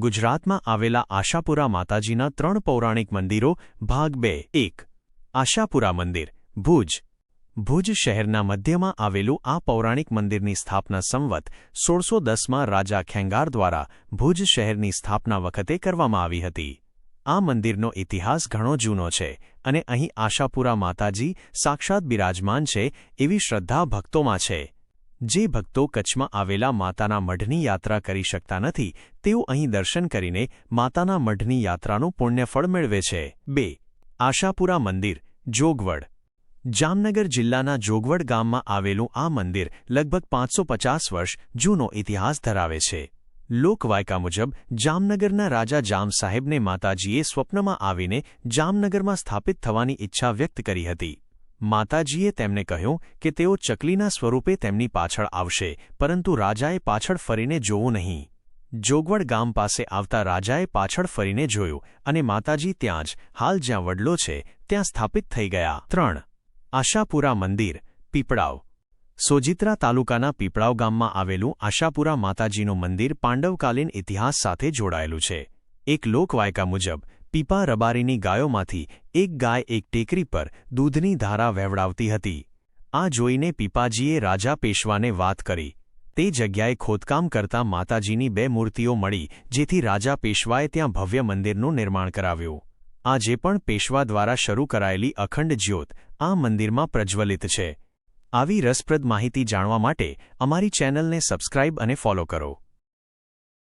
ગુજરાતમાં આવેલા આશાપુરા માતાજીના 3 પૌરાણિક મંદિરો ભાગ 2 1 આશાપુરા મંદિર ભુજ ભુજ શહેરના મધ્યમાં આવેલું આ પૌરાણિક મંદિરની સ્થાપના સંવત 1610માં રાજા ખેંગાર દ્વારા ભુજ શહેરની સ્થાપના વખતે કરવામાં આવી હતી। આ મંદિરનો ઇતિહાસ ઘણો જૂનો છે અને અહીં આશાપુરા માતાજી સાક્ષાત બિરાજમાન છે એવી શ્રદ્ધા ભક્તોમાં છે। જે ભક્તો કચ્છમાં આવેલા માતાના મઢની યાત્રા કરી શકતા નથી તેઓ અહીં દર્શન કરીને માતાના મઢની યાત્રાનું પુણ્યફળ મેળવે છે। 2 આશાપુરા મંદિર જોગવડ જામનગર જિલ્લાના જોગવડ ગામમાં આવેલું આ મંદિર લગભગ 550 વર્ષ જૂનો ઇતિહાસ ધરાવે છે। લોકવાયકા મુજબ જામનગરના રાજા જામ સાહેબને માતાજીએ સ્વપ્નમાં આવીને જામનગરમાં સ્થાપિત થવાની ઈચ્છા વ્યક્ત કરી હતી। માતાજીએ તેમને કહ્યું કે તેઓ ચકલીના સ્વરૂપે તેમની પાછળ આવશે, પરંતુ રાજાએ પાછળ ફરીને જોવું નહીં। જોગવડ ગામ પાસે આવતા રાજાએ પાછળ ફરીને જોયું અને માતાજી ત્યાં જ હાલ જ્યાં વડલો છે ત્યાં સ્થાપિત થઈ ગયા। 3 આશાપુરા મંદિર પીપળાવ સોજિત્રા તાલુકાના પીપળાવ ગામમાં આવેલું આશાપુરા માતાજીનું મંદિર પાંડવકાલીન ઇતિહાસ સાથે જોડાયેલું છે। એક લોકવાયકા મુજબ પીપા રબારીની ગાયોમાંથી એક ગાય એક ટેકરી પર દૂધની ધારા વહેવડાવતી હતી। આ જોઈને પીપાજીએ રાજા પેશવાને વાત કરી। તે જગ્યાએ ખોદકામ કરતા માતાજીની 2 મૂર્તિઓ મળી, જેથી રાજા પેશવાએ ત્યાં ભવ્ય મંદિરનું નિર્માણ કરાવ્યું। આજે પણ પેશવા દ્વારા શરૂ કરાયેલી અખંડ જ્યોત આ મંદિરમાં પ્રજ્વલિત છે। આવી રસપ્રદ માહિતી જાણવા માટે અમારી ચેનલને સબસ્ક્રાઇબ અને ફોલો કરો।